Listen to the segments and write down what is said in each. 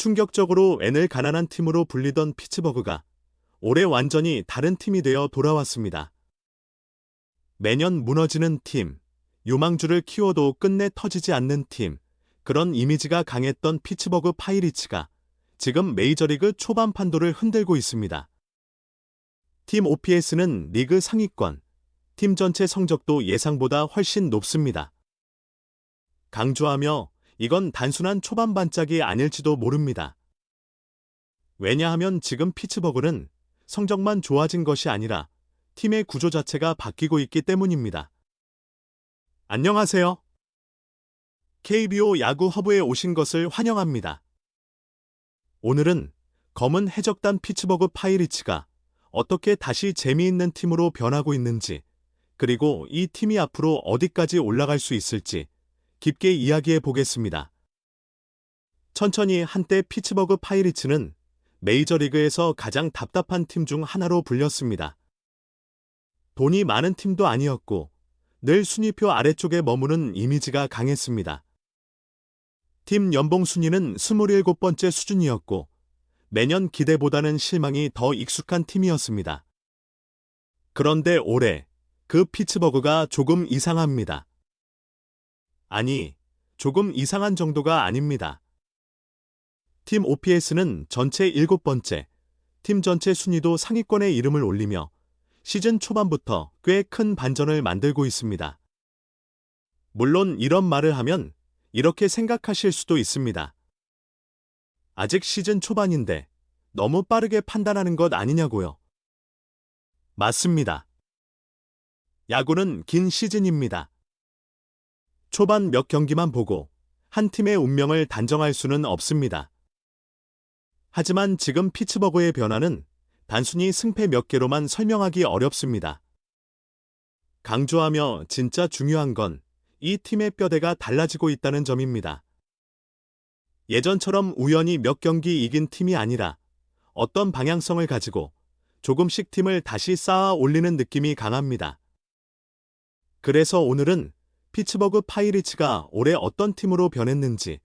충격적으로 NL 가난한 팀으로 불리던 피츠버그가 올해 완전히 다른 팀이 되어 돌아왔습니다. 매년 무너지는 팀, 유망주를 키워도 끝내 터지지 않는 팀, 그런 이미지가 강했던 피츠버그 파이리츠가 지금 메이저리그 초반 판도를 흔들고 있습니다. 팀 OPS는 리그 상위권, 팀 전체 성적도 예상보다 훨씬 높습니다. 강조하며 이건 단순한 초반 반짝이 아닐지도 모릅니다. 왜냐하면 지금 피츠버그는 성적만 좋아진 것이 아니라 팀의 구조 자체가 바뀌고 있기 때문입니다. 안녕하세요. KBO 야구 허브에 오신 것을 환영합니다. 오늘은 검은 해적단 피츠버그 파이리츠가 어떻게 다시 재미있는 팀으로 변하고 있는지, 그리고 이 팀이 앞으로 어디까지 올라갈 수 있을지 깊게 이야기해 보겠습니다. 천천히 한때 피츠버그 파이리츠는 메이저리그에서 가장 답답한 팀 중 하나로 불렸습니다. 돈이 많은 팀도 아니었고 늘 순위표 아래쪽에 머무는 이미지가 강했습니다. 팀 연봉 순위는 27번째 수준이었고 매년 기대보다는 실망이 더 익숙한 팀이었습니다. 그런데 올해 그 피츠버그가 조금 이상합니다. 아니, 조금 이상한 정도가 아닙니다. 팀 OPS는 전체 7번째, 팀 전체 순위도 상위권에 이름을 올리며 시즌 초반부터 꽤 큰 반전을 만들고 있습니다. 물론 이런 말을 하면 이렇게 생각하실 수도 있습니다. 아직 시즌 초반인데 너무 빠르게 판단하는 것 아니냐고요. 맞습니다. 야구는 긴 시즌입니다. 초반 몇 경기만 보고 한 팀의 운명을 단정할 수는 없습니다. 하지만 지금 피츠버그의 변화는 단순히 승패 몇 개로만 설명하기 어렵습니다. 강조하며 진짜 중요한 건 이 팀의 뼈대가 달라지고 있다는 점입니다. 예전처럼 우연히 몇 경기 이긴 팀이 아니라 어떤 방향성을 가지고 조금씩 팀을 다시 쌓아 올리는 느낌이 강합니다. 그래서 오늘은 피츠버그 파이리츠가 올해 어떤 팀으로 변했는지,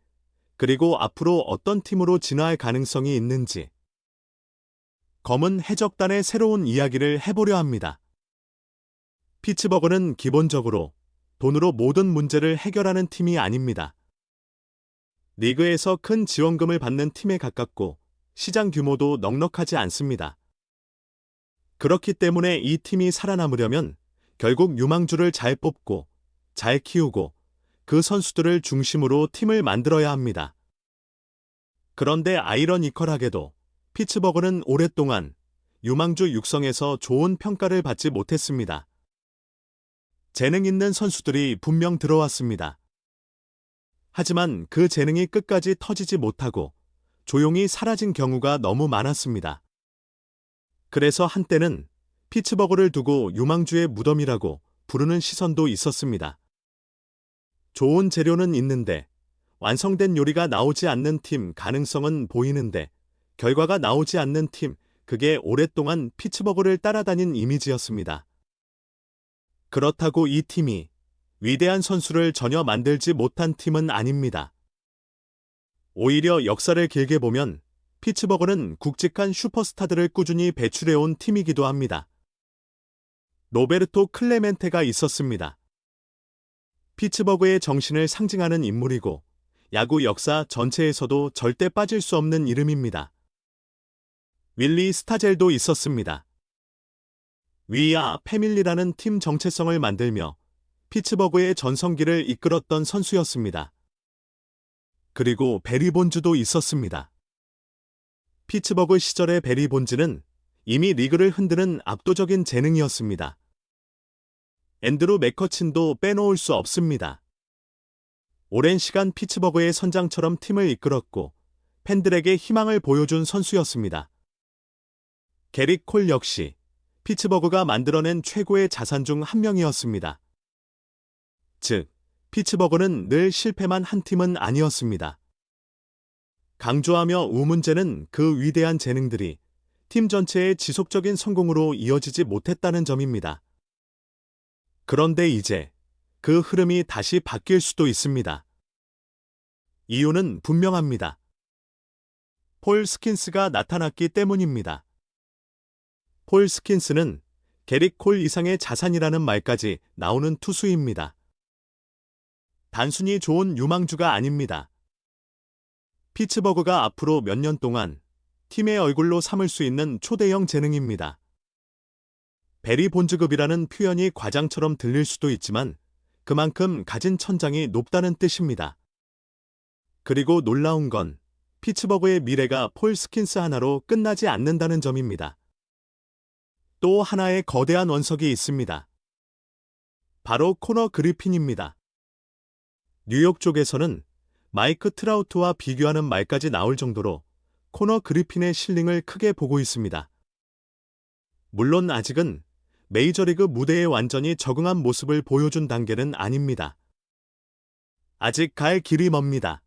그리고 앞으로 어떤 팀으로 진화할 가능성이 있는지, 검은 해적단의 새로운 이야기를 해보려 합니다. 피츠버그는 기본적으로 돈으로 모든 문제를 해결하는 팀이 아닙니다. 리그에서 큰 지원금을 받는 팀에 가깝고 시장 규모도 넉넉하지 않습니다. 그렇기 때문에 이 팀이 살아남으려면 결국 유망주를 잘 뽑고 잘 키우고 그 선수들을 중심으로 팀을 만들어야 합니다. 그런데 아이러니컬하게도 피츠버그는 오랫동안 유망주 육성에서 좋은 평가를 받지 못했습니다. 재능 있는 선수들이 분명 들어왔습니다. 하지만 그 재능이 끝까지 터지지 못하고 조용히 사라진 경우가 너무 많았습니다. 그래서 한때는 피츠버그를 두고 유망주의 무덤이라고 부르는 시선도 있었습니다. 좋은 재료는 있는데 완성된 요리가 나오지 않는 팀 가능성은 보이는데 결과가 나오지 않는 팀, 그게 오랫동안 피츠버그를 따라다닌 이미지였습니다. 그렇다고 이 팀이 위대한 선수를 전혀 만들지 못한 팀은 아닙니다. 오히려 역사를 길게 보면 피츠버그는 굵직한 슈퍼스타들을 꾸준히 배출해온 팀이기도 합니다. 로베르토 클레멘테가 있었습니다. 피츠버그의 정신을 상징하는 인물이고 야구 역사 전체에서도 절대 빠질 수 없는 이름입니다. 윌리 스타젤도 있었습니다. 위아 패밀리라는 팀 정체성을 만들며 피츠버그의 전성기를 이끌었던 선수였습니다. 그리고 베리 본즈도 있었습니다. 피츠버그 시절의 베리 본즈는 이미 리그를 흔드는 압도적인 재능이었습니다. 앤드루 맥커친도 빼놓을 수 없습니다. 오랜 시간 피츠버그의 선장처럼 팀을 이끌었고 팬들에게 희망을 보여준 선수였습니다. 게리 콜 역시 피츠버그가 만들어낸 최고의 자산 중 한 명이었습니다. 즉, 피츠버그는 늘 실패만 한 팀은 아니었습니다. 강조하며 우문제는 그 위대한 재능들이 팀 전체의 지속적인 성공으로 이어지지 못했다는 점입니다. 그런데 이제 그 흐름이 다시 바뀔 수도 있습니다. 이유는 분명합니다. 폴 스킨스가 나타났기 때문입니다. 폴 스킨스는 게릭 콜 이상의 자산이라는 말까지 나오는 투수입니다. 단순히 좋은 유망주가 아닙니다. 피츠버그가 앞으로 몇 년 동안 팀의 얼굴로 삼을 수 있는 초대형 재능입니다. 베리 본즈급이라는 표현이 과장처럼 들릴 수도 있지만 그만큼 가진 천장이 높다는 뜻입니다. 그리고 놀라운 건 피츠버그의 미래가 폴 스킨스 하나로 끝나지 않는다는 점입니다. 또 하나의 거대한 원석이 있습니다. 바로 코너 그리핀입니다. 뉴욕 쪽에서는 마이크 트라우트와 비교하는 말까지 나올 정도로 코너 그리핀의 실링을 크게 보고 있습니다. 물론 아직은 메이저리그 무대에 완전히 적응한 모습을 보여준 단계는 아닙니다. 아직 갈 길이 멉니다.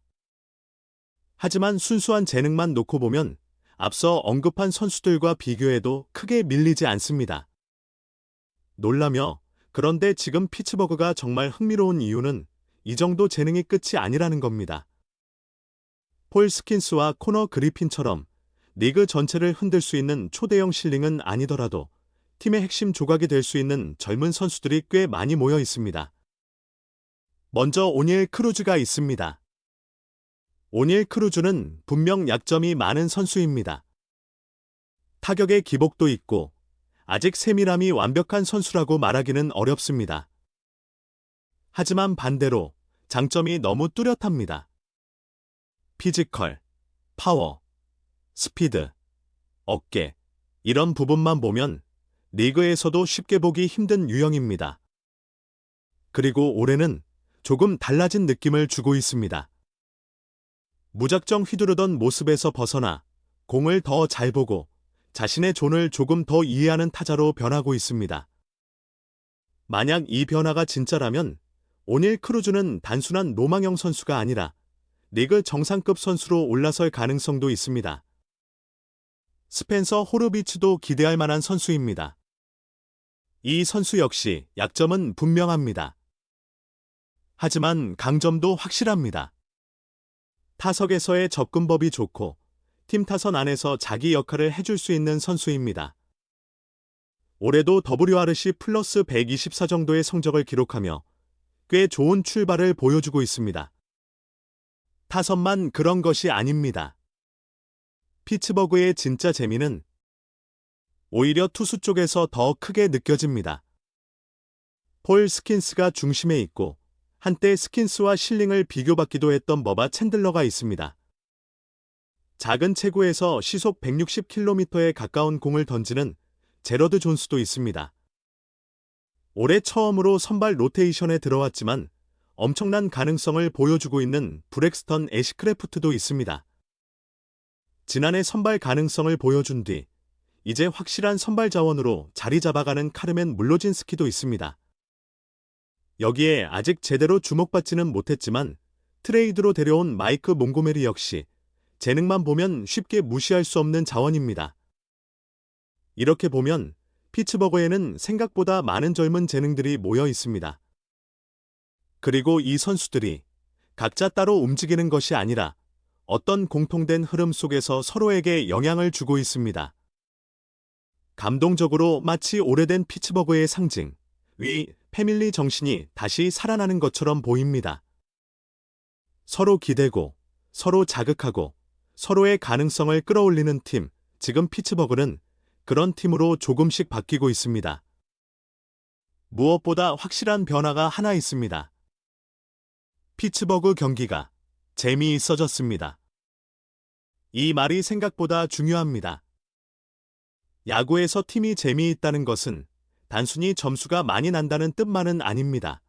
하지만 순수한 재능만 놓고 보면 앞서 언급한 선수들과 비교해도 크게 밀리지 않습니다. 놀라며 그런데 지금 피츠버그가 정말 흥미로운 이유는 이 정도 재능이 끝이 아니라는 겁니다. 폴 스킨스와 코너 그리핀처럼 리그 전체를 흔들 수 있는 초대형 실링은 아니더라도 팀의 핵심 조각이 될 수 있는 젊은 선수들이 꽤 많이 모여 있습니다. 먼저 오닐 크루즈가 있습니다. 오닐 크루즈는 분명 약점이 많은 선수입니다. 타격의 기복도 있고 아직 세밀함이 완벽한 선수라고 말하기는 어렵습니다. 하지만 반대로 장점이 너무 뚜렷합니다. 피지컬, 파워, 스피드, 어깨 이런 부분만 보면 리그에서도 쉽게 보기 힘든 유형입니다. 그리고 올해는 조금 달라진 느낌을 주고 있습니다. 무작정 휘두르던 모습에서 벗어나 공을 더 잘 보고 자신의 존을 조금 더 이해하는 타자로 변하고 있습니다. 만약 이 변화가 진짜라면 오닐 크루즈는 단순한 로망형 선수가 아니라 리그 정상급 선수로 올라설 가능성도 있습니다. 스펜서 호르비츠도 기대할 만한 선수입니다. 이 선수 역시 약점은 분명합니다. 하지만 강점도 확실합니다. 타석에서의 접근법이 좋고 팀 타선 안에서 자기 역할을 해줄 수 있는 선수입니다. 올해도 WRC 플러스 124 정도의 성적을 기록하며 꽤 좋은 출발을 보여주고 있습니다. 타선만 그런 것이 아닙니다. 피츠버그의 진짜 재미는 오히려 투수 쪽에서 더 크게 느껴집니다. 폴 스킨스가 중심에 있고 한때 스킨스와 실링을 비교받기도 했던 머바 챈들러가 있습니다. 작은 체구에서 시속 160km에 가까운 공을 던지는 제러드 존스도 있습니다. 올해 처음으로 선발 로테이션에 들어왔지만 엄청난 가능성을 보여주고 있는 브렉스턴 애시크래프트도 있습니다. 지난해 선발 가능성을 보여준 뒤 이제 확실한 선발 자원으로 자리 잡아가는 카르멘 물로진스키도 있습니다. 여기에 아직 제대로 주목받지는 못했지만 트레이드로 데려온 마이크 몽고메리 역시 재능만 보면 쉽게 무시할 수 없는 자원입니다. 이렇게 보면 피츠버그에는 생각보다 많은 젊은 재능들이 모여 있습니다. 그리고 이 선수들이 각자 따로 움직이는 것이 아니라 어떤 공통된 흐름 속에서 서로에게 영향을 주고 있습니다. 감동적으로 마치 오래된 피츠버그의 상징, 위 패밀리 정신이 다시 살아나는 것처럼 보입니다. 서로 기대고, 서로 자극하고, 서로의 가능성을 끌어올리는 팀, 지금 피츠버그는 그런 팀으로 조금씩 바뀌고 있습니다. 무엇보다 확실한 변화가 하나 있습니다. 피츠버그 경기가 재미있어졌습니다. 이 말이 생각보다 중요합니다. 야구에서 팀이 재미있다는 것은 단순히 점수가 많이 난다는 뜻만은 아닙니다.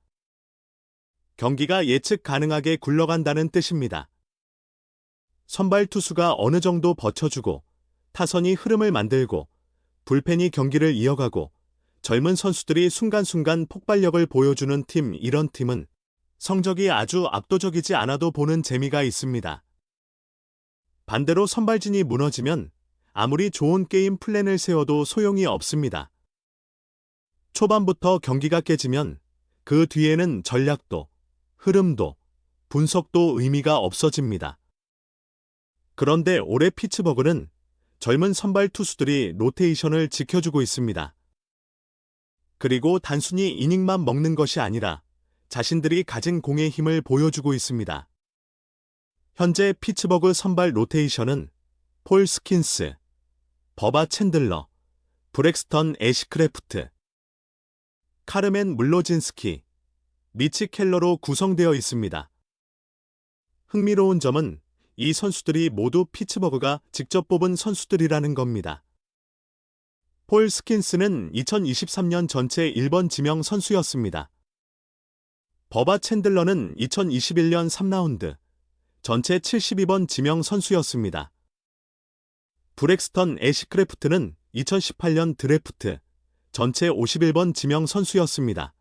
경기가 예측 가능하게 굴러간다는 뜻입니다. 선발 투수가 어느 정도 버텨주고 타선이 흐름을 만들고 불펜이 경기를 이어가고 젊은 선수들이 순간순간 폭발력을 보여주는 팀, 이런 팀은 성적이 아주 압도적이지 않아도 보는 재미가 있습니다. 반대로 선발진이 무너지면 아무리 좋은 게임 플랜을 세워도 소용이 없습니다. 초반부터 경기가 깨지면 그 뒤에는 전략도, 흐름도, 분석도 의미가 없어집니다. 그런데 올해 피츠버그는 젊은 선발 투수들이 로테이션을 지켜주고 있습니다. 그리고 단순히 이닝만 먹는 것이 아니라 자신들이 가진 공의 힘을 보여주고 있습니다. 현재 피츠버그 선발 로테이션은 폴 스킨스, 버바 챈들러, 브렉스턴 애시크래프트, 카르멘 물로진스키, 미치 켈러로 구성되어 있습니다. 흥미로운 점은 이 선수들이 모두 피츠버그가 직접 뽑은 선수들이라는 겁니다. 폴 스킨스는 2023년 전체 1번 지명 선수였습니다. 버바 챈들러는 2021년 3라운드 전체 72번 지명 선수였습니다. 브렉스턴 애시크래프트는 2018년 드래프트 전체 51번 지명 선수였습니다.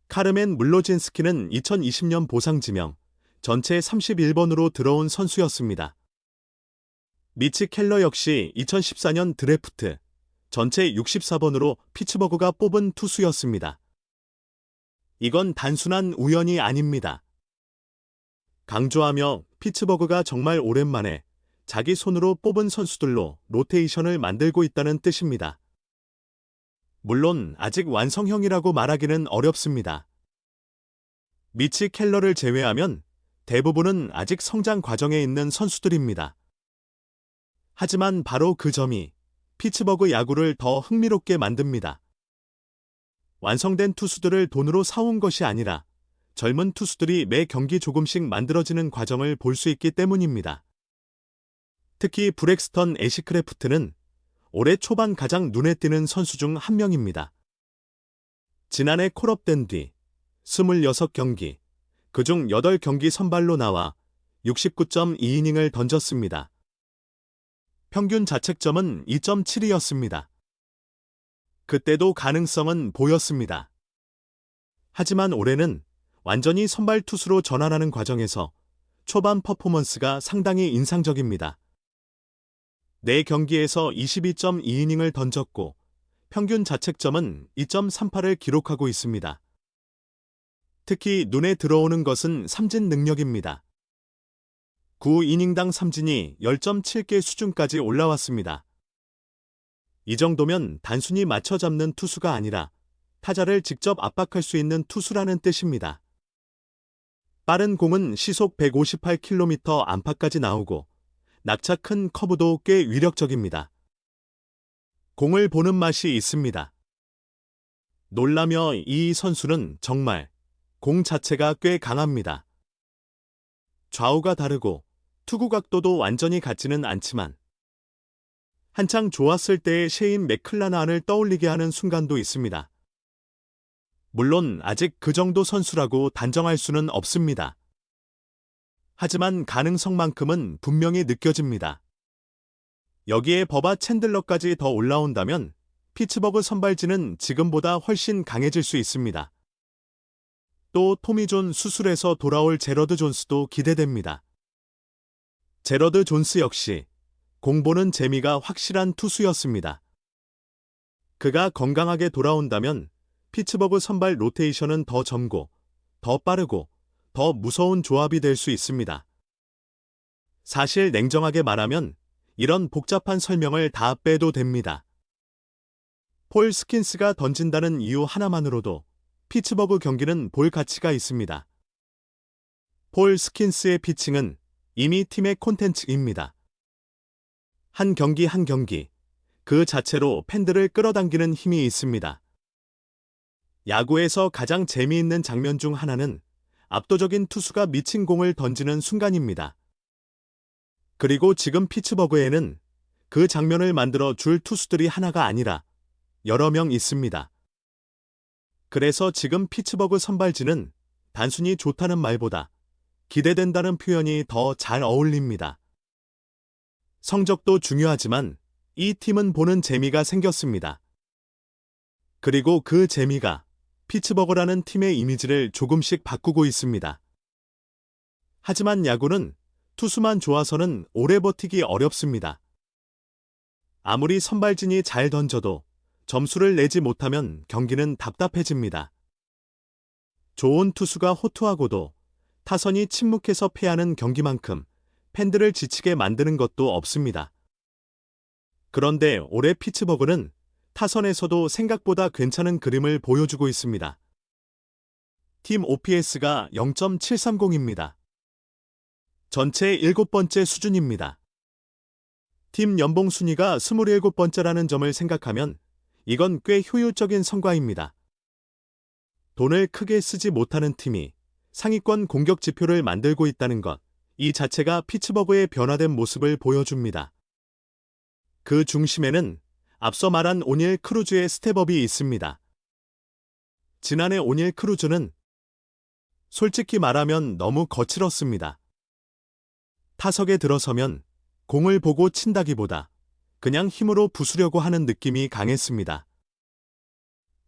카르멘 물로진스키는 2020년 보상 지명 전체 31번으로 들어온 선수였습니다. 미치 켈러 역시 2014년 드래프트 전체 64번으로 피츠버그가 뽑은 투수였습니다. 이건 단순한 우연이 아닙니다. 강조하며 피츠버그가 정말 오랜만에 자기 손으로 뽑은 선수들로 로테이션을 만들고 있다는 뜻입니다. 물론 아직 완성형이라고 말하기는 어렵습니다. 미치 켈러를 제외하면 대부분은 아직 성장 과정에 있는 선수들입니다. 하지만 바로 그 점이 피츠버그 야구를 더 흥미롭게 만듭니다. 완성된 투수들을 돈으로 사온 것이 아니라 젊은 투수들이 매 경기 조금씩 만들어지는 과정을 볼 수 있기 때문입니다. 특히 브렉스턴 애시크래프트는 올해 초반 가장 눈에 띄는 선수 중 한 명입니다. 지난해 콜업된 뒤 26경기, 그중 8경기 선발로 나와 69.2이닝을 던졌습니다. 평균 자책점은 2.7이었습니다. 그때도 가능성은 보였습니다. 하지만 올해는 완전히 선발 투수로 전환하는 과정에서 초반 퍼포먼스가 상당히 인상적입니다. 4경기에서 22.2이닝을 던졌고 평균 자책점은 2.38을 기록하고 있습니다. 특히 눈에 들어오는 것은 삼진 능력입니다. 9이닝당 삼진이 10.7개 수준까지 올라왔습니다. 이 정도면 단순히 맞춰 잡는 투수가 아니라 타자를 직접 압박할 수 있는 투수라는 뜻입니다. 빠른 공은 시속 158km 안팎까지 나오고 낙차 큰 커브도 꽤 위력적입니다. 공을 보는 맛이 있습니다. 놀라며 이 선수는 정말 공 자체가 꽤 강합니다. 좌우가 다르고 투구 각도도 완전히 같지는 않지만 한창 좋았을 때의 셰인 맥클라나한을 떠올리게 하는 순간도 있습니다. 물론 아직 그 정도 선수라고 단정할 수는 없습니다. 하지만 가능성만큼은 분명히 느껴집니다. 여기에 버바 챈들러까지 더 올라온다면 피츠버그 선발진은 지금보다 훨씬 강해질 수 있습니다. 또 토미존 수술에서 돌아올 제러드 존스도 기대됩니다. 제러드 존스 역시 공보는 재미가 확실한 투수였습니다. 그가 건강하게 돌아온다면 피츠버그 선발 로테이션은 더 젊고, 더 빠르고, 더 무서운 조합이 될 수 있습니다. 사실 냉정하게 말하면 이런 복잡한 설명을 다 빼도 됩니다. 폴 스킨스가 던진다는 이유 하나만으로도 피츠버그 경기는 볼 가치가 있습니다. 폴 스킨스의 피칭은 이미 팀의 콘텐츠입니다. 한 경기 한 경기, 그 자체로 팬들을 끌어당기는 힘이 있습니다. 야구에서 가장 재미있는 장면 중 하나는 압도적인 투수가 미친 공을 던지는 순간입니다. 그리고 지금 피츠버그에는 그 장면을 만들어 줄 투수들이 하나가 아니라 여러 명 있습니다. 그래서 지금 피츠버그 선발진은 단순히 좋다는 말보다 기대된다는 표현이 더 잘 어울립니다. 성적도 중요하지만 이 팀은 보는 재미가 생겼습니다. 그리고 그 재미가 피츠버그라는 팀의 이미지를 조금씩 바꾸고 있습니다. 하지만 야구는 투수만 좋아서는 오래 버티기 어렵습니다. 아무리 선발진이 잘 던져도 점수를 내지 못하면 경기는 답답해집니다. 좋은 투수가 호투하고도 타선이 침묵해서 패하는 경기만큼 팬들을 지치게 만드는 것도 없습니다. 그런데 올해 피츠버그는 타선에서도 생각보다 괜찮은 그림을 보여주고 있습니다. 팀 OPS가 0.730입니다. 전체 7번째 수준입니다. 팀 연봉 순위가 27번째라는 점을 생각하면 이건 꽤 효율적인 성과입니다. 돈을 크게 쓰지 못하는 팀이 상위권 공격 지표를 만들고 있다는 것, 이 자체가 피츠버그의 변화된 모습을 보여줍니다. 그 중심에는 앞서 말한 오닐 크루즈의 스텝업이 있습니다. 지난해 오닐 크루즈는 솔직히 말하면 너무 거칠었습니다. 타석에 들어서면 공을 보고 친다기보다 그냥 힘으로 부수려고 하는 느낌이 강했습니다.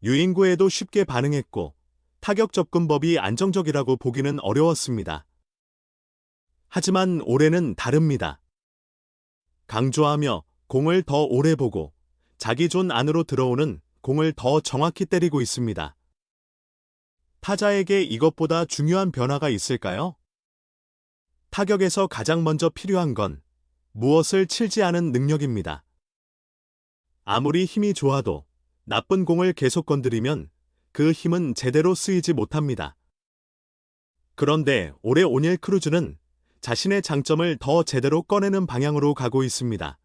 유인구에도 쉽게 반응했고 타격 접근법이 안정적이라고 보기는 어려웠습니다. 하지만 올해는 다릅니다. 강조하며 공을 더 오래 보고 자기 존 안으로 들어오는 공을 더 정확히 때리고 있습니다. 타자에게 이것보다 중요한 변화가 있을까요? 타격에서 가장 먼저 필요한 건 무엇을 치지 않은 능력입니다. 아무리 힘이 좋아도 나쁜 공을 계속 건드리면 그 힘은 제대로 쓰이지 못합니다. 그런데 올해 오닐 크루즈는 자신의 장점을 더 제대로 꺼내는 방향으로 가고 있습니다.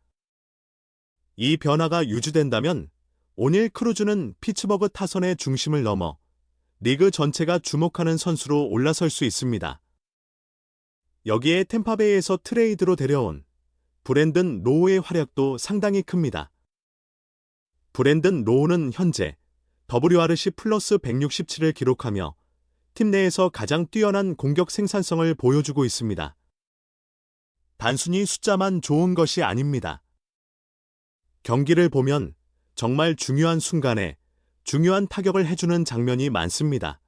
이 변화가 유지된다면 오닐 크루즈는 피츠버그 타선의 중심을 넘어 리그 전체가 주목하는 선수로 올라설 수 있습니다. 여기에 템파베이에서 트레이드로 데려온 브랜든 로우의 활약도 상당히 큽니다. 브랜든 로우는 현재 WRC 플러스 167을 기록하며 팀 내에서 가장 뛰어난 공격 생산성을 보여주고 있습니다. 단순히 숫자만 좋은 것이 아닙니다. 경기를 보면 정말 중요한 순간에 중요한 타격을 해주는 장면이 많습니다.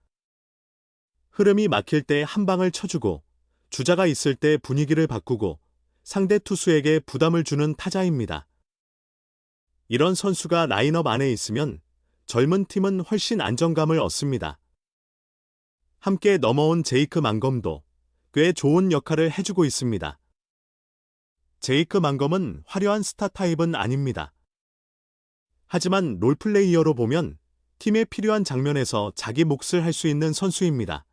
흐름이 막힐 때 한 방을 쳐주고 주자가 있을 때 분위기를 바꾸고 상대 투수에게 부담을 주는 타자입니다. 이런 선수가 라인업 안에 있으면 젊은 팀은 훨씬 안정감을 얻습니다. 함께 넘어온 제이크 만검도 꽤 좋은 역할을 해주고 있습니다. 제이크 만검은 화려한 스타 타입은 아닙니다. 하지만 롤플레이어로 보면 팀에 필요한 장면에서 자기 몫을 할 수 있는 선수입니다.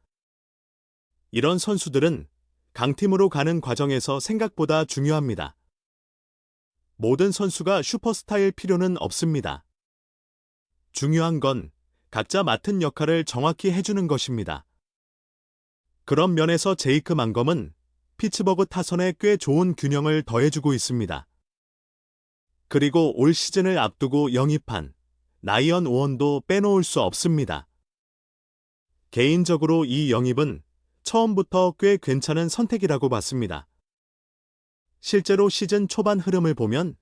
이런 선수들은 강팀으로 가는 과정에서 생각보다 중요합니다. 모든 선수가 슈퍼스타일 필요는 없습니다. 중요한 건 각자 맡은 역할을 정확히 해주는 것입니다. 그런 면에서 제이크 만검은 피츠버그 타선에 꽤 좋은 균형을 더해주고 있습니다. 그리고 올 시즌을 앞두고 영입한 라이언 오원도 빼놓을 수 없습니다. 개인적으로 이 영입은 처음부터 꽤 괜찮은 선택이라고 봤습니다. 실제로 시즌 초반 흐름을 보면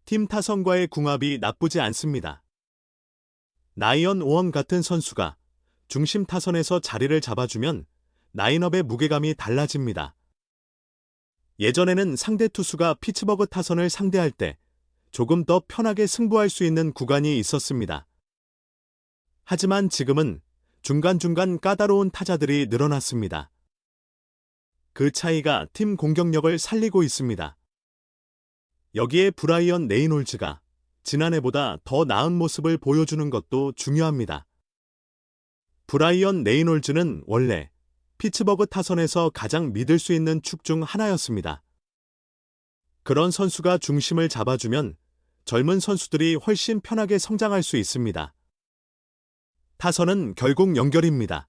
팀 타선과의 궁합이 나쁘지 않습니다. 라이언 오원 같은 선수가 중심 타선에서 자리를 잡아주면 라인업의 무게감이 달라집니다. 예전에는 상대 투수가 피츠버그 타선을 상대할 때 조금 더 편하게 승부할 수 있는 구간이 있었습니다. 하지만 지금은 중간중간 까다로운 타자들이 늘어났습니다. 그 차이가 팀 공격력을 살리고 있습니다. 여기에 브라이언 레이놀즈가 지난해보다 더 나은 모습을 보여주는 것도 중요합니다. 브라이언 레이놀즈는 원래 피츠버그 타선에서 가장 믿을 수 있는 축 중 하나였습니다. 그런 선수가 중심을 잡아주면 젊은 선수들이 훨씬 편하게 성장할 수 있습니다. 타선은 결국 연결입니다.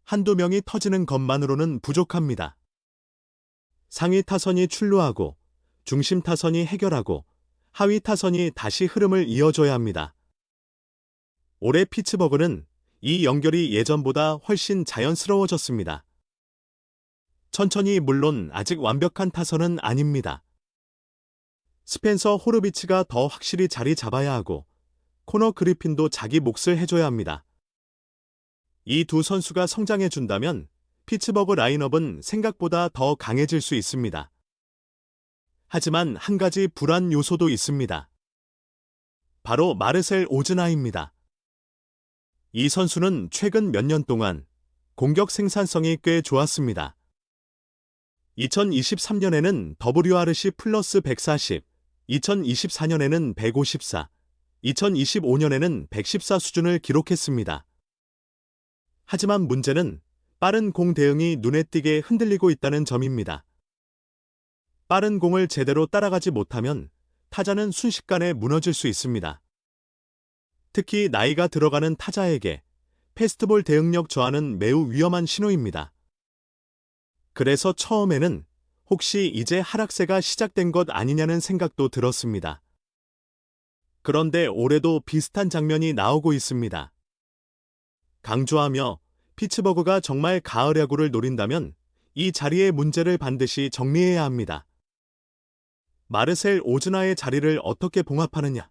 한두 명이 터지는 것만으로는 부족합니다. 상위 타선이 출루하고 중심 타선이 해결하고 하위 타선이 다시 흐름을 이어줘야 합니다. 올해 피츠버그는 이 연결이 예전보다 훨씬 자연스러워졌습니다. 천천히 물론 아직 완벽한 타선은 아닙니다. 스펜서 호르비츠가 더 확실히 자리 잡아야 하고 코너 그리핀도 자기 몫을 해줘야 합니다. 이 두 선수가 성장해준다면 피츠버그 라인업은 생각보다 더 강해질 수 있습니다. 하지만 한 가지 불안 요소도 있습니다. 바로 마르셀 오즈나입니다. 이 선수는 최근 몇 년 동안 공격 생산성이 꽤 좋았습니다. 2023년에는 WRC 플러스 140, 2024년에는 154, 2025년에는 114 수준을 기록했습니다. 하지만 문제는 빠른 공 대응이 눈에 띄게 흔들리고 있다는 점입니다. 빠른 공을 제대로 따라가지 못하면 타자는 순식간에 무너질 수 있습니다. 특히 나이가 들어가는 타자에게 패스트볼 대응력 저하는 매우 위험한 신호입니다. 그래서 처음에는 혹시 이제 하락세가 시작된 것 아니냐는 생각도 들었습니다. 그런데 올해도 비슷한 장면이 나오고 있습니다. 강조하며 피츠버그가 정말 가을 야구를 노린다면 이 자리의 문제를 반드시 정리해야 합니다. 마르셀 오즈나의 자리를 어떻게 봉합하느냐?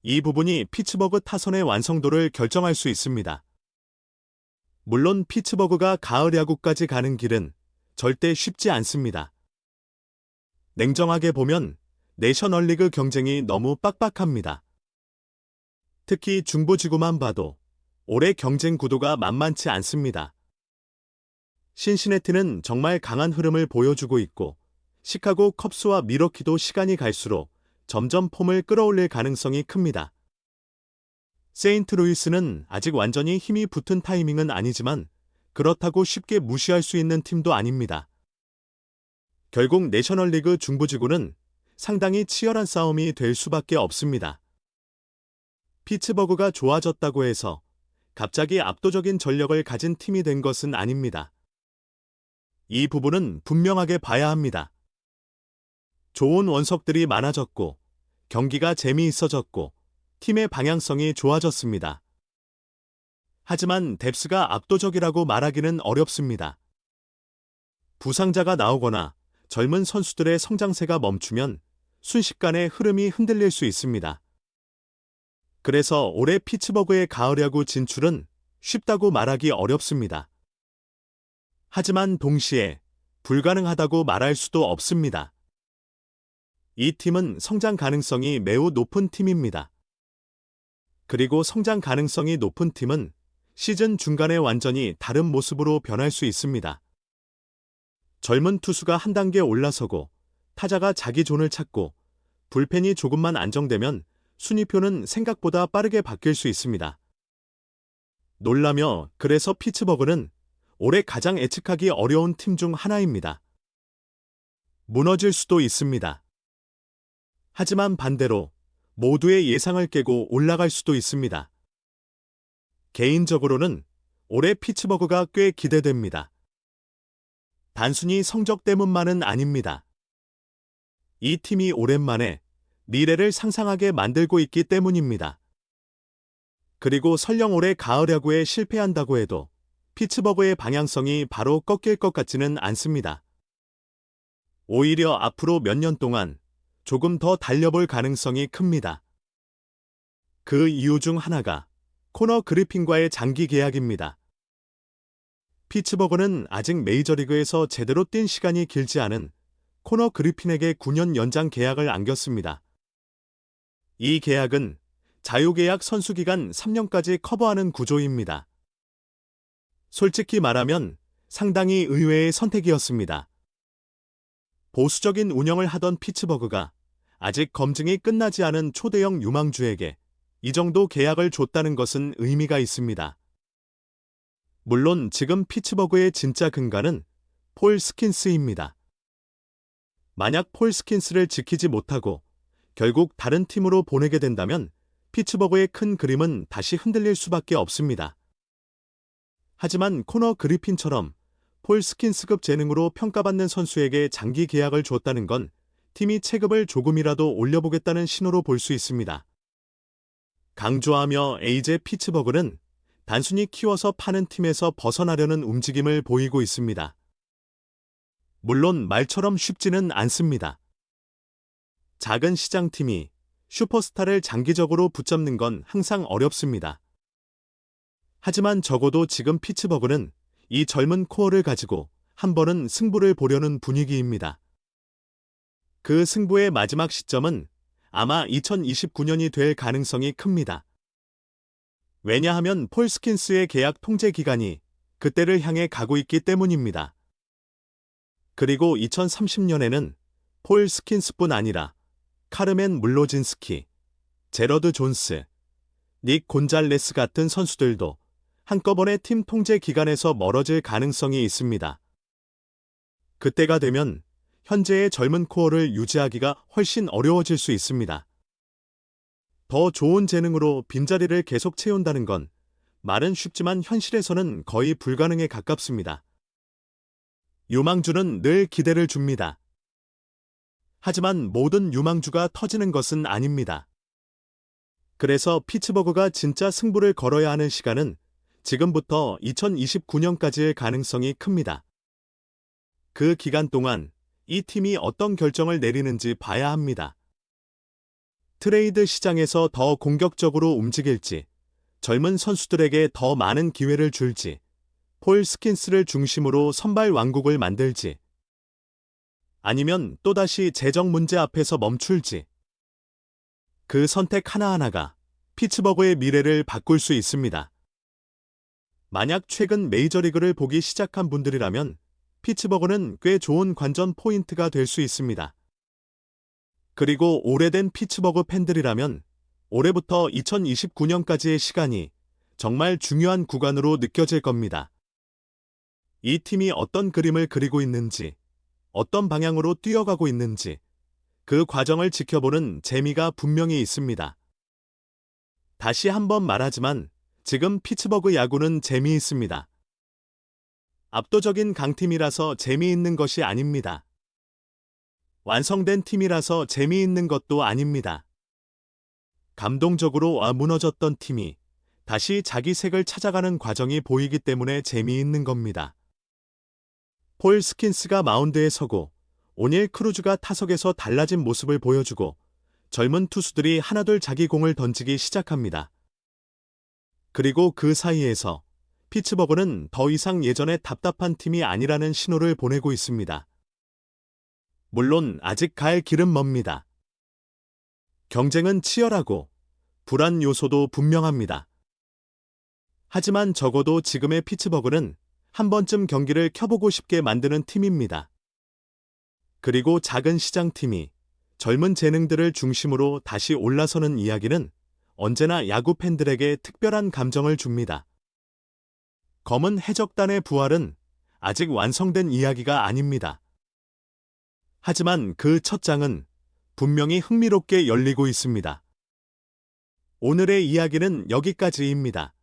이 부분이 피츠버그 타선의 완성도를 결정할 수 있습니다. 물론 피츠버그가 가을 야구까지 가는 길은 절대 쉽지 않습니다. 냉정하게 보면 내셔널리그 경쟁이 너무 빡빡합니다. 특히 중부지구만 봐도 올해 경쟁 구도가 만만치 않습니다. 신시내티는 정말 강한 흐름을 보여주고 있고 시카고 컵스와 미러키도 시간이 갈수록 점점 폼을 끌어올릴 가능성이 큽니다. 세인트루이스는 아직 완전히 힘이 붙은 타이밍은 아니지만 그렇다고 쉽게 무시할 수 있는 팀도 아닙니다. 결국 내셔널리그 중부지구는 상당히 치열한 싸움이 될 수밖에 없습니다. 피츠버그가 좋아졌다고 해서 갑자기 압도적인 전력을 가진 팀이 된 것은 아닙니다. 이 부분은 분명하게 봐야 합니다. 좋은 원석들이 많아졌고 경기가 재미있어졌고 팀의 방향성이 좋아졌습니다. 하지만 뎁스가 압도적이라고 말하기는 어렵습니다. 부상자가 나오거나 젊은 선수들의 성장세가 멈추면 순식간에 흐름이 흔들릴 수 있습니다. 그래서 올해 피츠버그의 가을 야구 진출은 쉽다고 말하기 어렵습니다. 하지만 동시에 불가능하다고 말할 수도 없습니다. 이 팀은 성장 가능성이 매우 높은 팀입니다. 그리고 성장 가능성이 높은 팀은 시즌 중간에 완전히 다른 모습으로 변할 수 있습니다. 젊은 투수가 한 단계 올라서고 타자가 자기 존을 찾고 불펜이 조금만 안정되면 순위표는 생각보다 빠르게 바뀔 수 있습니다. 놀라며 그래서 피츠버그는 올해 가장 예측하기 어려운 팀 중 하나입니다. 무너질 수도 있습니다. 하지만 반대로 모두의 예상을 깨고 올라갈 수도 있습니다. 개인적으로는 올해 피츠버그가 꽤 기대됩니다. 단순히 성적 때문만은 아닙니다. 이 팀이 오랜만에 미래를 상상하게 만들고 있기 때문입니다. 그리고 설령 올해 가을 야구에 실패한다고 해도 피츠버그의 방향성이 바로 꺾일 것 같지는 않습니다. 오히려 앞으로 몇 년 동안 조금 더 달려볼 가능성이 큽니다. 그 이유 중 하나가 코너 그리핀과의 장기 계약입니다. 피츠버그는 아직 메이저리그에서 제대로 뛴 시간이 길지 않은 코너 그리핀에게 9년 연장 계약을 안겼습니다. 이 계약은 자유계약 선수 기간 3년까지 커버하는 구조입니다. 솔직히 말하면 상당히 의외의 선택이었습니다. 보수적인 운영을 하던 피츠버그가 아직 검증이 끝나지 않은 초대형 유망주에게 이 정도 계약을 줬다는 것은 의미가 있습니다. 물론 지금 피츠버그의 진짜 근간은 폴 스킨스입니다. 만약 폴 스킨스를 지키지 못하고 결국 다른 팀으로 보내게 된다면 피츠버그의 큰 그림은 다시 흔들릴 수밖에 없습니다. 하지만 코너 그리핀처럼 폴 스킨스급 재능으로 평가받는 선수에게 장기 계약을 줬다는 건 팀이 체급을 조금이라도 올려보겠다는 신호로 볼 수 있습니다. 강조하며 에이제 피츠버그는 단순히 키워서 파는 팀에서 벗어나려는 움직임을 보이고 있습니다. 물론 말처럼 쉽지는 않습니다. 작은 시장팀이 슈퍼스타를 장기적으로 붙잡는 건 항상 어렵습니다. 하지만 적어도 지금 피츠버그는 이 젊은 코어를 가지고 한 번은 승부를 보려는 분위기입니다. 그 승부의 마지막 시점은 아마 2029년이 될 가능성이 큽니다. 왜냐하면 폴 스킨스의 계약 통제 기간이 그때를 향해 가고 있기 때문입니다. 그리고 2030년에는 폴 스킨스뿐 아니라 카르멘 물로진스키, 제러드 존스, 닉 곤잘레스 같은 선수들도 한꺼번에 팀 통제 기간에서 멀어질 가능성이 있습니다. 그때가 되면 현재의 젊은 코어를 유지하기가 훨씬 어려워질 수 있습니다. 더 좋은 재능으로 빈자리를 계속 채운다는 건 말은 쉽지만 현실에서는 거의 불가능에 가깝습니다. 유망주는 늘 기대를 줍니다. 하지만 모든 유망주가 터지는 것은 아닙니다. 그래서 피츠버그가 진짜 승부를 걸어야 하는 시간은 지금부터 2029년까지의 가능성이 큽니다. 그 기간 동안 이 팀이 어떤 결정을 내리는지 봐야 합니다. 트레이드 시장에서 더 공격적으로 움직일지, 젊은 선수들에게 더 많은 기회를 줄지, 폴 스킨스를 중심으로 선발 왕국을 만들지, 아니면 또다시 재정 문제 앞에서 멈출지. 그 선택 하나하나가 피츠버그의 미래를 바꿀 수 있습니다. 만약 최근 메이저리그를 보기 시작한 분들이라면 피츠버그는 꽤 좋은 관전 포인트가 될 수 있습니다. 그리고 오래된 피츠버그 팬들이라면 올해부터 2029년까지의 시간이 정말 중요한 구간으로 느껴질 겁니다. 이 팀이 어떤 그림을 그리고 있는지, 어떤 방향으로 뛰어가고 있는지, 그 과정을 지켜보는 재미가 분명히 있습니다. 다시 한번 말하지만 지금 피츠버그 야구는 재미있습니다. 압도적인 강팀이라서 재미있는 것이 아닙니다. 완성된 팀이라서 재미있는 것도 아닙니다. 감동적으로 무너졌던 팀이 다시 자기 색을 찾아가는 과정이 보이기 때문에 재미있는 겁니다. 폴 스킨스가 마운드에 서고 오닐 크루즈가 타석에서 달라진 모습을 보여주고 젊은 투수들이 하나둘 자기 공을 던지기 시작합니다. 그리고 그 사이에서 피츠버그는 더 이상 예전의 답답한 팀이 아니라는 신호를 보내고 있습니다. 물론 아직 갈 길은 멉니다. 경쟁은 치열하고 불안 요소도 분명합니다. 하지만 적어도 지금의 피츠버그는 한 번쯤 경기를 켜보고 싶게 만드는 팀입니다. 그리고 작은 시장팀이 젊은 재능들을 중심으로 다시 올라서는 이야기는 언제나 야구 팬들에게 특별한 감정을 줍니다. 검은 해적단의 부활은 아직 완성된 이야기가 아닙니다. 하지만 그 첫 장은 분명히 흥미롭게 열리고 있습니다. 오늘의 이야기는 여기까지입니다.